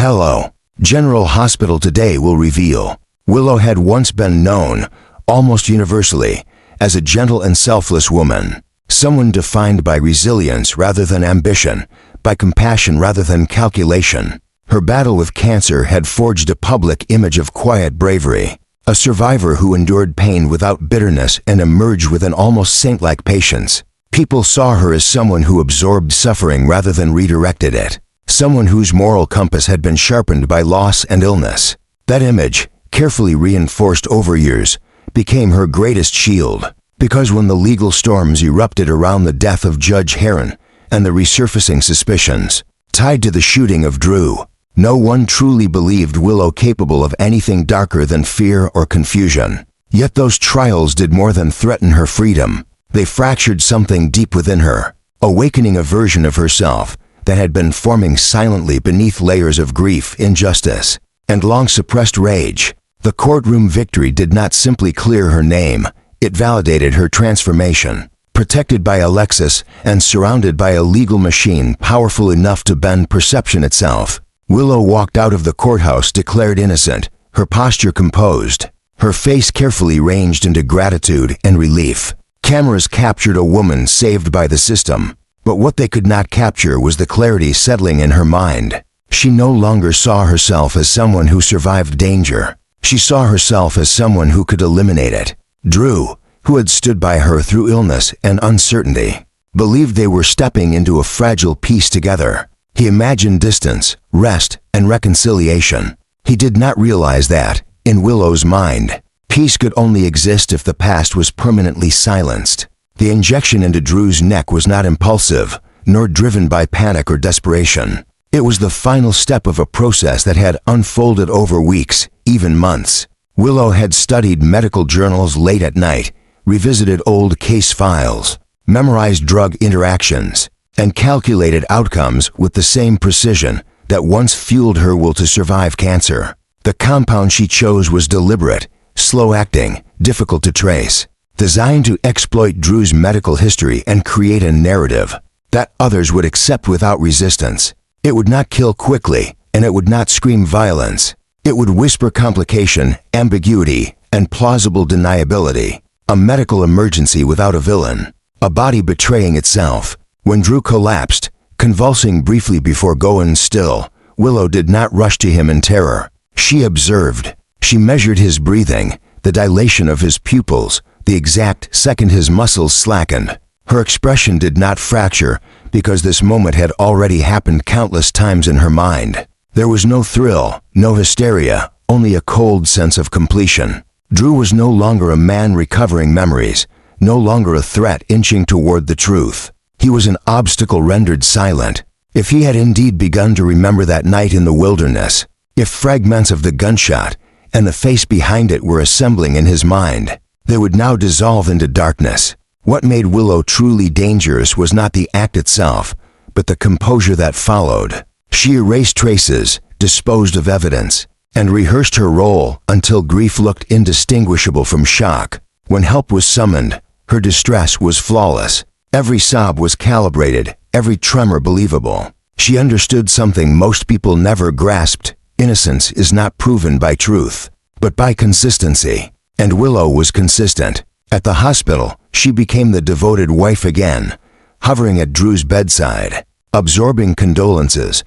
Hello. General Hospital today will reveal. Willow had once been known, almost universally, as a gentle and selfless woman. Someone defined by resilience rather than ambition, by compassion rather than calculation. Her battle with cancer had forged a public image of quiet bravery. A survivor who endured pain without bitterness and emerged with an almost saint-like patience. People saw her as someone who absorbed suffering rather than redirected it. Someone whose moral compass had been sharpened by loss and illness. That image, carefully reinforced over years, became her greatest shield. Because when the legal storms erupted around the death of Judge Heron and the resurfacing suspicions tied to the shooting of Drew, no one truly believed Willow capable of anything darker than fear or confusion. Yet those trials did more than threaten her freedom. They fractured something deep within her, awakening a version of herself that had been forming silently beneath layers of grief, injustice, and long-suppressed rage. The courtroom victory did not simply clear her name, it validated her transformation. Protected by Alexis and surrounded by a legal machine powerful enough to bend perception itself, Willow walked out of the courthouse declared innocent, her posture composed, her face carefully ranged into gratitude and relief. Cameras captured a woman saved by the system, but what they could not capture was the clarity settling in her mind. She no longer saw herself as someone who survived danger. She saw herself as someone who could eliminate it. Drew, who had stood by her through illness and uncertainty, believed they were stepping into a fragile peace together. He imagined distance, rest, and reconciliation. He did not realize that, in Willow's mind, peace could only exist if the past was permanently silenced. The injection into Drew's neck was not impulsive, nor driven by panic or desperation. It was the final step of a process that had unfolded over weeks, even months. Willow had studied medical journals late at night, revisited old case files, memorized drug interactions, and calculated outcomes with the same precision that once fueled her will to survive cancer. The compound she chose was deliberate, slow-acting, difficult to trace, designed to exploit Drew's medical history and create a narrative that others would accept without resistance. It would not kill quickly, and it would not scream violence. It would whisper complication, ambiguity, and plausible deniability. A medical emergency without a villain. A body betraying itself. When Drew collapsed, convulsing briefly before going still, Willow did not rush to him in terror. She observed. She measured his breathing, the dilation of his pupils, the exact second his muscles slackened. Her expression did not fracture because this moment had already happened countless times in her mind. There was no thrill, no hysteria, only a cold sense of completion. Drew was no longer a man recovering memories, no longer a threat inching toward the truth. He was an obstacle rendered silent. If he had indeed begun to remember that night in the wilderness, if fragments of the gunshot and the face behind it were assembling in his mind, they would now dissolve into darkness. What made Willow truly dangerous was not the act itself, but the composure that followed. She erased traces, disposed of evidence, and rehearsed her role until grief looked indistinguishable from shock. When help was summoned, her distress was flawless. Every sob was calibrated, every tremor believable. She understood something most people never grasped. Innocence is not proven by truth, but by consistency. And Willow was consistent. At the hospital, she became the devoted wife again, hovering at Drew's bedside, absorbing condolences,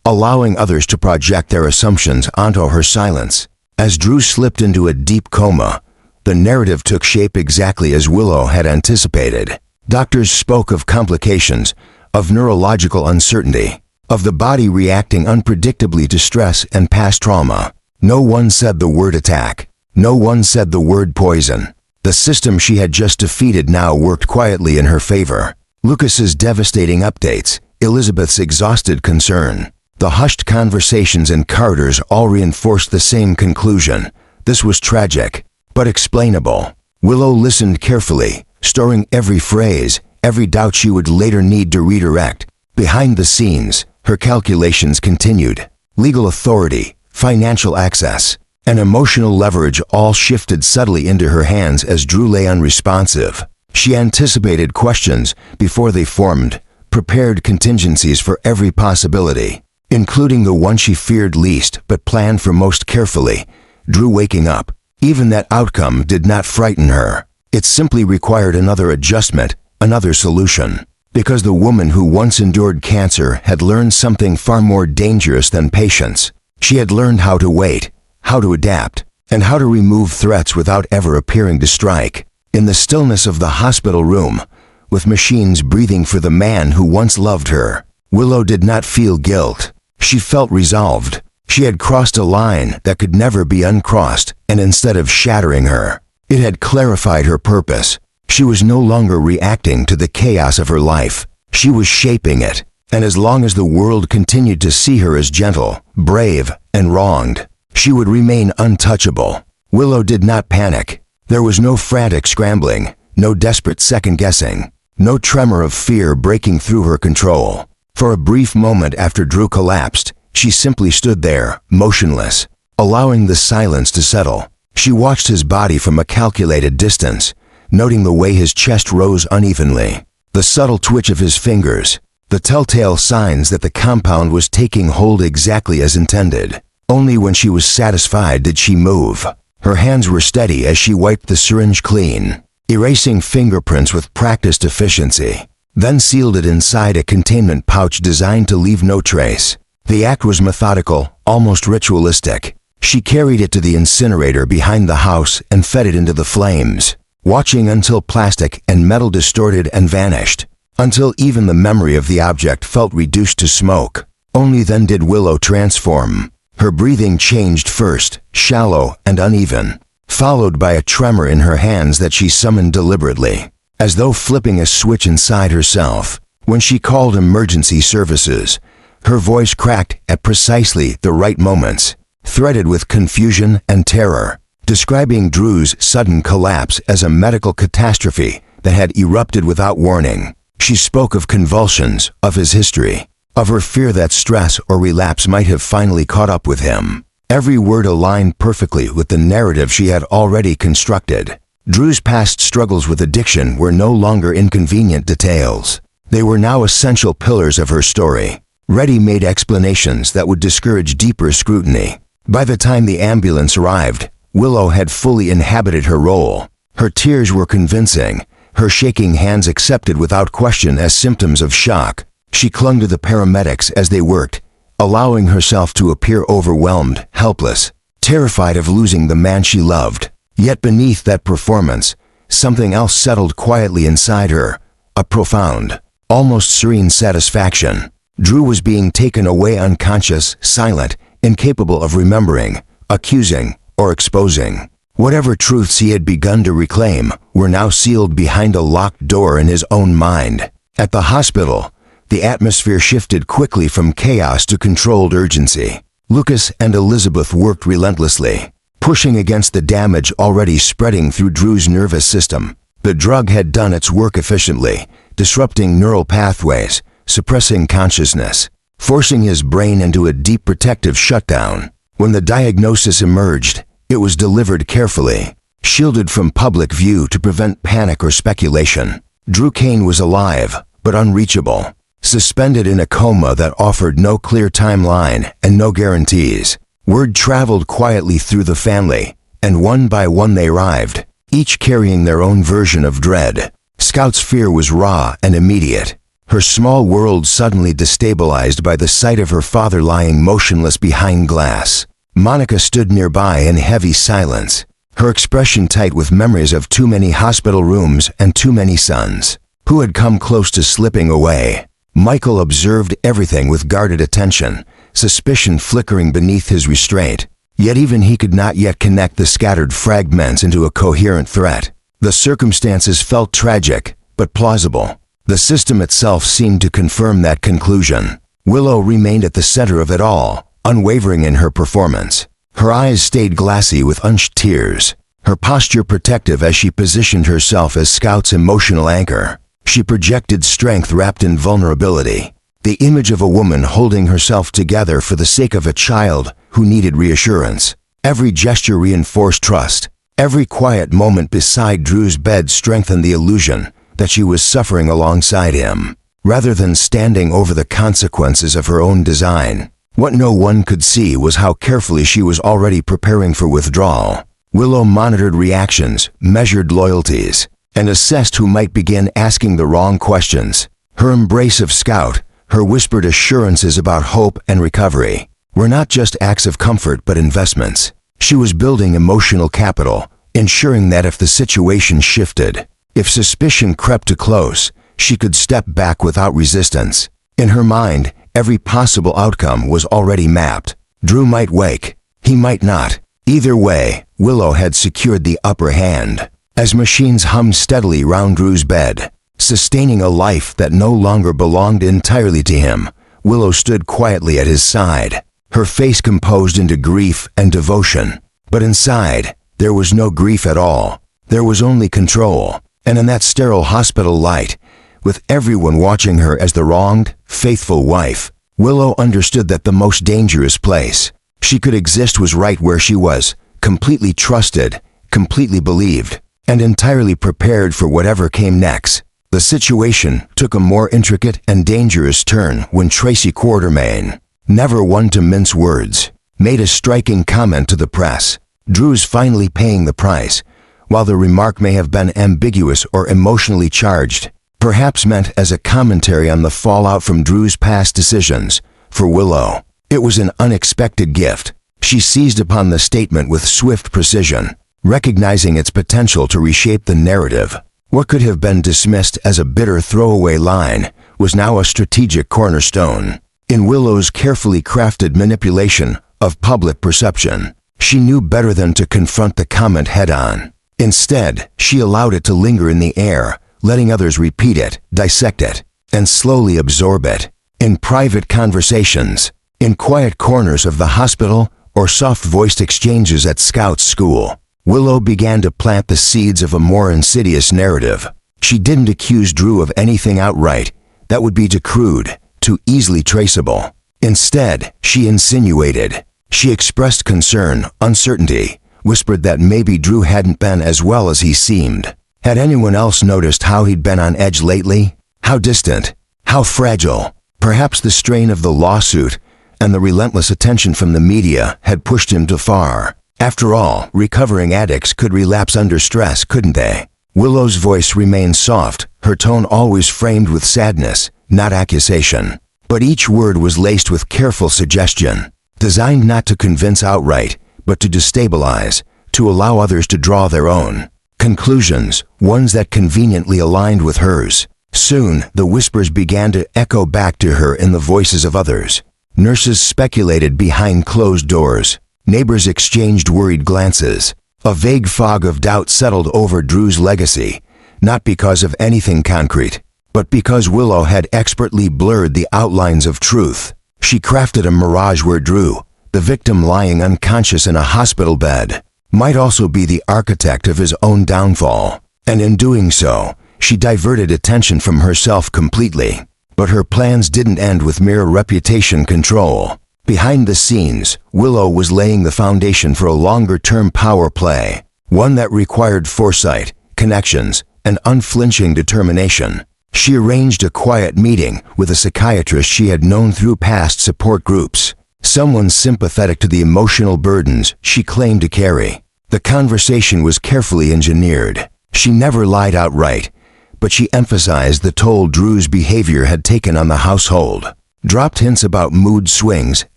allowing others to project their assumptions onto her silence. As Drew slipped into a deep coma, the narrative took shape exactly as Willow had anticipated. Doctors spoke of complications, of neurological uncertainty, of the body reacting unpredictably to stress and past trauma. No one said the word attack. No one said the word poison. The system she had just defeated now worked quietly in her favor. Lucas's devastating updates, Elizabeth's exhausted concern, the hushed conversations and Carter's all reinforced the same conclusion. This was tragic, but explainable. Willow listened carefully, storing every phrase, every doubt she would later need to redirect. Behind the scenes, her calculations continued. Legal authority, financial access, and emotional leverage all shifted subtly into her hands as Drew lay unresponsive. She anticipated questions before they formed, prepared contingencies for every possibility. including the one she feared least but planned for most carefully. Drew waking up. Even that outcome did not frighten her. It simply required another adjustment, another solution. Because the woman who once endured cancer had learned something far more dangerous than patience. She had learned how to wait, how to adapt, and how to remove threats without ever appearing to strike. In the stillness of the hospital room, with machines breathing for the man who once loved her, Willow did not feel guilt. She felt resolved. She had crossed a line that could never be uncrossed, and instead of shattering her, it had clarified her purpose. She was no longer reacting to the chaos of her life. She was shaping it, and as long as the world continued to see her as gentle, brave, and wronged, she would remain untouchable. Willow did not panic. There was no frantic scrambling, no desperate second-guessing, no tremor of fear breaking through her control. For a brief moment after Drew collapsed, she simply stood there, motionless, allowing the silence to settle. She watched his body from a calculated distance, noting the way his chest rose unevenly, the subtle twitch of his fingers, the telltale signs that the compound was taking hold exactly as intended. Only when she was satisfied did she move. Her hands were steady as she wiped the syringe clean, erasing fingerprints with practiced efficiency, then sealed it inside a containment pouch designed to leave no trace. The act was methodical, almost ritualistic. She carried it to the incinerator behind the house and fed it into the flames, watching until plastic and metal distorted and vanished, until even the memory of the object felt reduced to smoke. Only then did Willow transform. Her breathing changed first, shallow and uneven, followed by a tremor in her hands that she summoned deliberately, as though flipping a switch inside herself. When she called emergency services, her voice cracked at precisely the right moments, threaded with confusion and terror, describing Drew's sudden collapse as a medical catastrophe that had erupted without warning. She spoke of convulsions, of his history, of her fear that stress or relapse might have finally caught up with him. Every word aligned perfectly with the narrative she had already constructed. Drew's past struggles with addiction were no longer inconvenient details. They were now essential pillars of her story, ready-made explanations that would discourage deeper scrutiny. By the time the ambulance arrived, Willow had fully inhabited her role. Her tears were convincing, her shaking hands accepted without question as symptoms of shock. She clung to the paramedics as they worked, allowing herself to appear overwhelmed, helpless, terrified of losing the man she loved. Yet beneath that performance, something else settled quietly inside her, a profound, almost serene satisfaction. Drew was being taken away unconscious, silent, incapable of remembering, accusing, or exposing. Whatever truths he had begun to reclaim were now sealed behind a locked door in his own mind. At the hospital, the atmosphere shifted quickly from chaos to controlled urgency. Lucas and Elizabeth worked relentlessly, pushing against the damage already spreading through Drew's nervous system. The drug had done its work efficiently, disrupting neural pathways, suppressing consciousness, forcing his brain into a deep protective shutdown. When the diagnosis emerged, it was delivered carefully, shielded from public view to prevent panic or speculation. Drew Kane was alive, but unreachable, suspended in a coma that offered no clear timeline and no guarantees. Word traveled quietly through the family, and one by one they arrived, each carrying their own version of dread. Scout's fear was raw and immediate, her small world suddenly destabilized by the sight of her father lying motionless behind glass. Monica stood nearby in heavy silence, her expression tight with memories of too many hospital rooms and too many sons who had come close to slipping away. Michael observed everything with guarded attention, suspicion flickering beneath his restraint. Yet even he could not yet connect the scattered fragments into a coherent threat. The circumstances felt tragic, but plausible. The system itself seemed to confirm that conclusion. Willow remained at the center of it all, unwavering in her performance. Her eyes stayed glassy with unshed tears, her posture protective as she positioned herself as Scout's emotional anchor. She projected strength wrapped in vulnerability, the image of a woman holding herself together for the sake of a child who needed reassurance. Every gesture reinforced trust. Every quiet moment beside Drew's bed strengthened the illusion that she was suffering alongside him, rather than standing over the consequences of her own design. What no one could see was how carefully she was already preparing for withdrawal. Willow monitored reactions, measured loyalties, and assessed who might begin asking the wrong questions. Her embrace of Scout, her whispered assurances about hope and recovery, were not just acts of comfort but investments. She was building emotional capital, ensuring that if the situation shifted, if suspicion crept too close, she could step back without resistance. In her mind, every possible outcome was already mapped. Drew might wake, he might not. Either way, Willow had secured the upper hand. As machines hummed steadily round Drew's bed, sustaining a life that no longer belonged entirely to him, Willow stood quietly at his side, her face composed into grief and devotion. But inside, there was no grief at all. There was only control. And in that sterile hospital light, with everyone watching her as the wronged, faithful wife, Willow understood that the most dangerous place she could exist was right where she was, completely trusted, completely believed, and entirely prepared for whatever came next. The situation took a more intricate and dangerous turn when Tracy Quartermain, never one to mince words, made a striking comment to the press. Drew's finally paying the price. While the remark may have been ambiguous or emotionally charged, perhaps meant as a commentary on the fallout from Drew's past decisions, for Willow, it was an unexpected gift. She seized upon the statement with swift precision, recognizing its potential to reshape the narrative. What could have been dismissed as a bitter throwaway line was now a strategic cornerstone. In Willow's carefully crafted manipulation of public perception, she knew better than to confront the comment head-on. Instead, she allowed it to linger in the air, letting others repeat it, dissect it, and slowly absorb it. In private conversations, in quiet corners of the hospital, or soft-voiced exchanges at Scout's school, Willow began to plant the seeds of a more insidious narrative. She didn't accuse Drew of anything outright. That would be too crude, too easily traceable. Instead, she insinuated. She expressed concern, uncertainty, whispered that maybe Drew hadn't been as well as he seemed. Had anyone else noticed how he'd been on edge lately? How distant? How fragile? Perhaps the strain of the lawsuit and the relentless attention from the media had pushed him too far. After all, recovering addicts could relapse under stress, couldn't they? Willow's voice remained soft, her tone always framed with sadness, not accusation. But each word was laced with careful suggestion, designed not to convince outright, but to destabilize, to allow others to draw their own conclusions, ones that conveniently aligned with hers. Soon, the whispers began to echo back to her in the voices of others. Nurses speculated behind closed doors. Neighbors exchanged worried glances. A vague fog of doubt settled over Drew's legacy, not because of anything concrete, but because Willow had expertly blurred the outlines of truth. She crafted a mirage where Drew, the victim lying unconscious in a hospital bed, might also be the architect of his own downfall. And in doing so, she diverted attention from herself completely. But her plans didn't end with mere reputation control. Behind the scenes, Willow was laying the foundation for a longer-term power play, one that required foresight, connections, and unflinching determination. She arranged a quiet meeting with a psychiatrist she had known through past support groups, someone sympathetic to the emotional burdens she claimed to carry. The conversation was carefully engineered. She never lied outright, but she emphasized the toll Drew's behavior had taken on the household. Dropped hints about mood swings,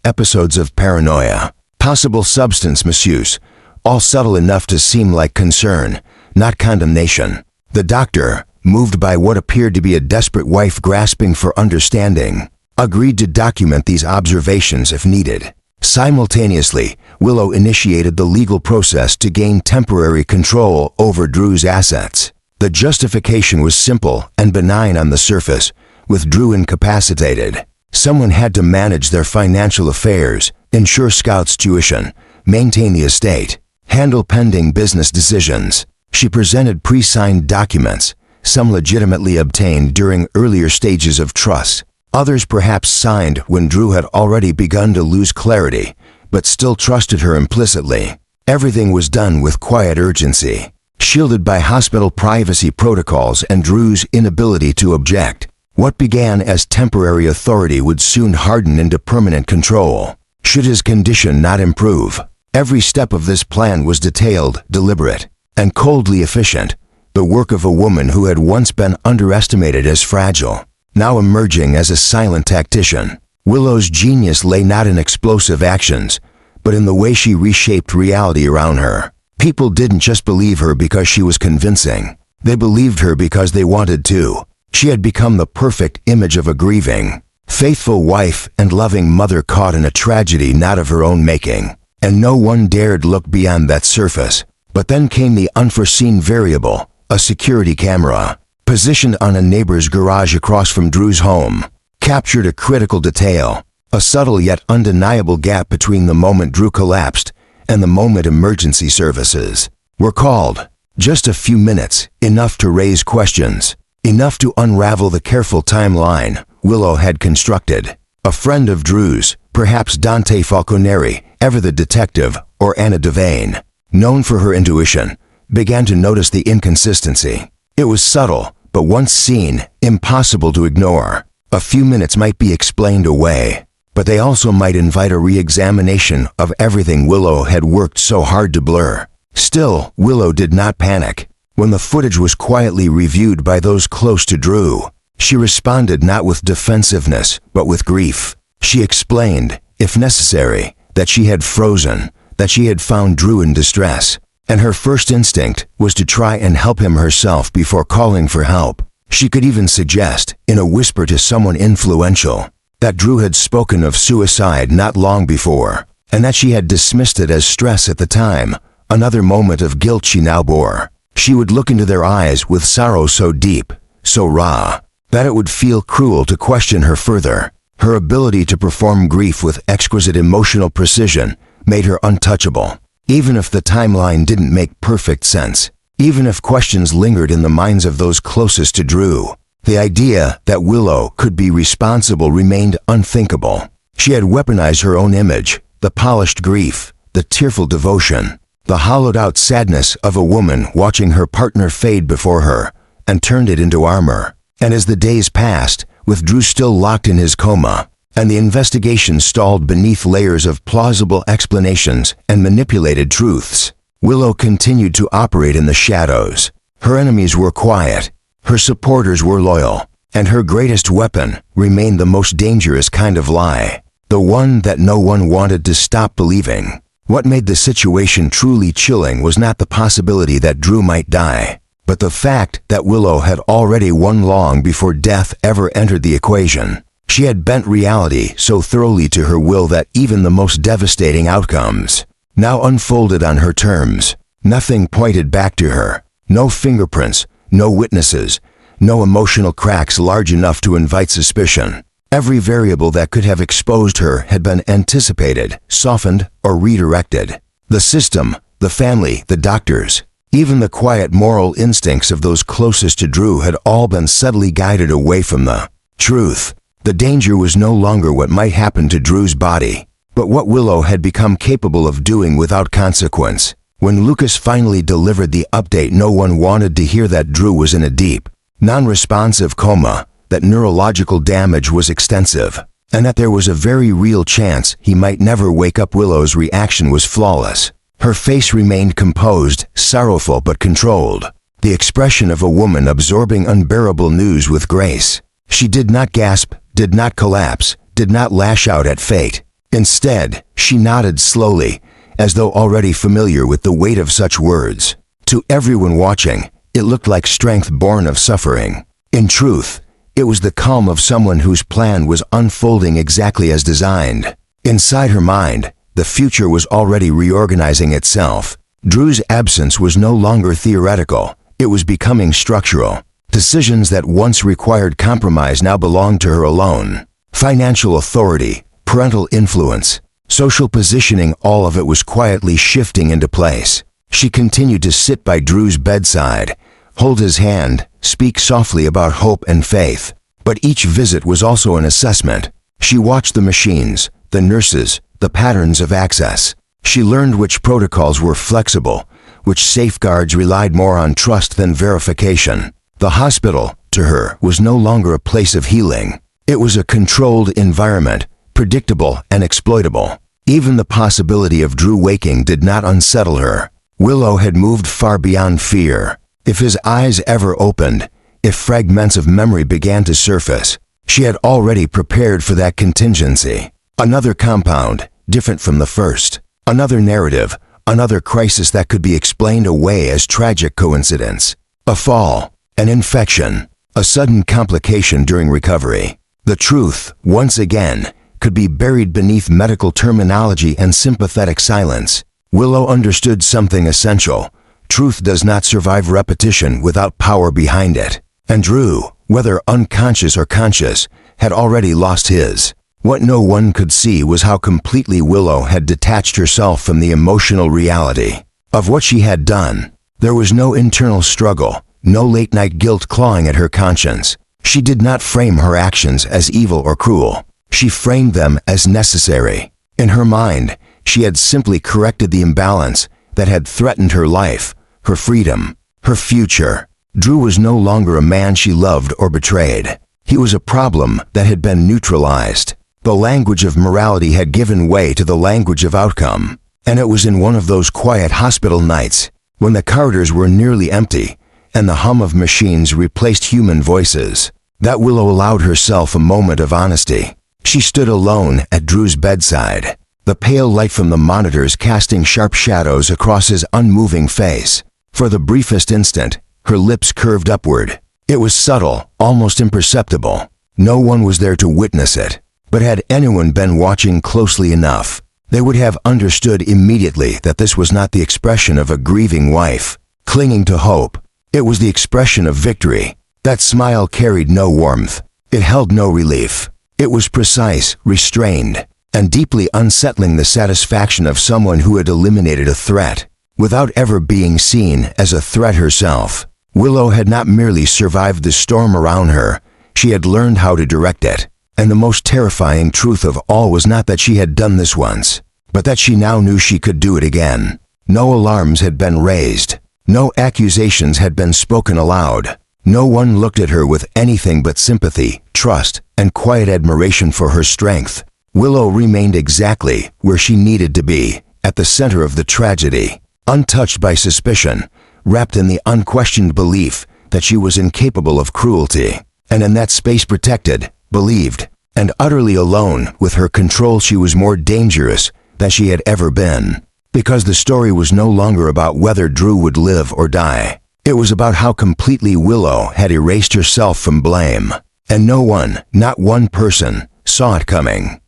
episodes of paranoia, possible substance misuse, all subtle enough to seem like concern, not condemnation. The doctor, moved by what appeared to be a desperate wife grasping for understanding, agreed to document these observations if needed. Simultaneously, Willow initiated the legal process to gain temporary control over Drew's assets. The justification was simple and benign on the surface. With Drew incapacitated, someone had to manage their financial affairs, ensure Scout's tuition, maintain the estate, handle pending business decisions. She presented pre-signed documents, some legitimately obtained during earlier stages of trust. Others perhaps signed when Drew had already begun to lose clarity, but still trusted her implicitly. Everything was done with quiet urgency, shielded by hospital privacy protocols and Drew's inability to object. What began as temporary authority would soon harden into permanent control, should his condition not improve. Every step of this plan was detailed, deliberate, and coldly efficient, the work of a woman who had once been underestimated as fragile, now emerging as a silent tactician. Willow's genius lay not in explosive actions, but in the way she reshaped reality around her. People didn't just believe her because she was convincing. They believed her because they wanted to. She had become the perfect image of a grieving, faithful wife and loving mother caught in a tragedy not of her own making. And no one dared look beyond that surface. But then came the unforeseen variable, a security camera, positioned on a neighbor's garage across from Drew's home, captured a critical detail, a subtle yet undeniable gap between the moment Drew collapsed and the moment emergency services were called. Just a few minutes, enough to raise questions, enough to unravel the careful timeline Willow had constructed. A friend of Drew's, perhaps Dante Falconeri, ever the detective, or Anna Devane, known for her intuition, began to notice the inconsistency. It was subtle, but once seen, impossible to ignore. A few minutes might be explained away, but they also might invite a re-examination of everything Willow had worked so hard to blur. Still, Willow did not panic. When the footage was quietly reviewed by those close to Drew, she responded not with defensiveness, but with grief. She explained, if necessary, that she had frozen, that she had found Drew in distress, and her first instinct was to try and help him herself before calling for help. She could even suggest, in a whisper to someone influential, that Drew had spoken of suicide not long before, and that she had dismissed it as stress at the time, another moment of guilt she now bore. She would look into their eyes with sorrow so deep, so raw, that it would feel cruel to question her further. Her ability to perform grief with exquisite emotional precision made her untouchable. Even if the timeline didn't make perfect sense, even if questions lingered in the minds of those closest to Drew, the idea that Willow could be responsible remained unthinkable. She had weaponized her own image, the polished grief, the tearful devotion, the hollowed-out sadness of a woman watching her partner fade before her, and turned it into armor. And as the days passed, with Drew still locked in his coma, and the investigation stalled beneath layers of plausible explanations and manipulated truths, Willow continued to operate in the shadows. Her enemies were quiet, her supporters were loyal, and her greatest weapon remained the most dangerous kind of lie, the one that no one wanted to stop believing. What made the situation truly chilling was not the possibility that Drew might die, but the fact that Willow had already won long before death ever entered the equation. She had bent reality so thoroughly to her will that even the most devastating outcomes now unfolded on her terms. Nothing pointed back to her. No fingerprints, no witnesses, no emotional cracks large enough to invite suspicion. Every variable that could have exposed her had been anticipated, softened, or redirected. The system, the family, the doctors, even the quiet moral instincts of those closest to Drew had all been subtly guided away from the truth. The danger was no longer what might happen to Drew's body, but what Willow had become capable of doing without consequence. When Lucas finally delivered the update, no one wanted to hear that Drew was in a deep, non-responsive coma, that neurological damage was extensive, and that there was a very real chance he might never wake up. Willow's reaction was flawless. Her face remained composed, sorrowful but controlled, the expression of a woman absorbing unbearable news with grace. She did not gasp, did not collapse, did not lash out at fate. Instead, she nodded slowly, as though already familiar with the weight of such words. To everyone watching, it looked like strength born of suffering. In truth, it was the calm of someone whose plan was unfolding exactly as designed. Inside her mind, the future was already reorganizing itself. Drew's absence was no longer theoretical. It was becoming structural. Decisions that once required compromise now belonged to her alone. Financial authority, parental influence, social positioning, all of it was quietly shifting into place. She continued to sit by Drew's bedside, hold his hand, speak softly about hope and faith. But each visit was also an assessment. She watched the machines, the nurses, the patterns of access. She learned which protocols were flexible, which safeguards relied more on trust than verification. The hospital, to her was no longer a place of healing. It was a controlled environment, predictable and exploitable. Even the possibility of Drew waking did not unsettle her. Willow had moved far beyond fear. If his eyes ever opened, if fragments of memory began to surface, she had already prepared for that contingency. Another compound, different from the first. Another narrative, another crisis that could be explained away as tragic coincidence. A fall, an infection, a sudden complication during recovery. The truth, once again, could be buried beneath medical terminology and sympathetic silence. Willow understood something essential. Truth does not survive repetition without power behind it. And Drew, whether unconscious or conscious, had already lost his. What no one could see was how completely Willow had detached herself from the emotional reality of what she had done. There was no internal struggle, no late-night guilt clawing at her conscience. She did not frame her actions as evil or cruel. She framed them as necessary. In her mind, she had simply corrected the imbalance that had threatened her life, her freedom, her future. Drew was no longer a man she loved or betrayed. He was a problem that had been neutralized. The language of morality had given way to the language of outcome. And it was in one of those quiet hospital nights, when the corridors were nearly empty and the hum of machines replaced human voices, that Willow allowed herself a moment of honesty. She stood alone at Drew's bedside, the pale light from the monitors casting sharp shadows across his unmoving face. For the briefest instant, her lips curved upward. It was subtle, almost imperceptible. No one was there to witness it. But had anyone been watching closely enough, they would have understood immediately that this was not the expression of a grieving wife, clinging to hope. It was the expression of victory. That smile carried no warmth. It held no relief. It was precise, restrained, and deeply unsettling, the satisfaction of someone who had eliminated a threat, without ever being seen as a threat herself. Willow had not merely survived the storm around her, she had learned how to direct it. And the most terrifying truth of all was not that she had done this once, but that she now knew she could do it again. No alarms had been raised. No accusations had been spoken aloud. No one looked at her with anything but sympathy, trust, and quiet admiration for her strength. Willow remained exactly where she needed to be, at the center of the tragedy, untouched by suspicion, wrapped in the unquestioned belief that she was incapable of cruelty. And in that space, protected, believed, and utterly alone with her control, she was more dangerous than she had ever been. Because the story was no longer about whether Drew would live or die. It was about how completely Willow had erased herself from blame. And no one, not one person, saw it coming.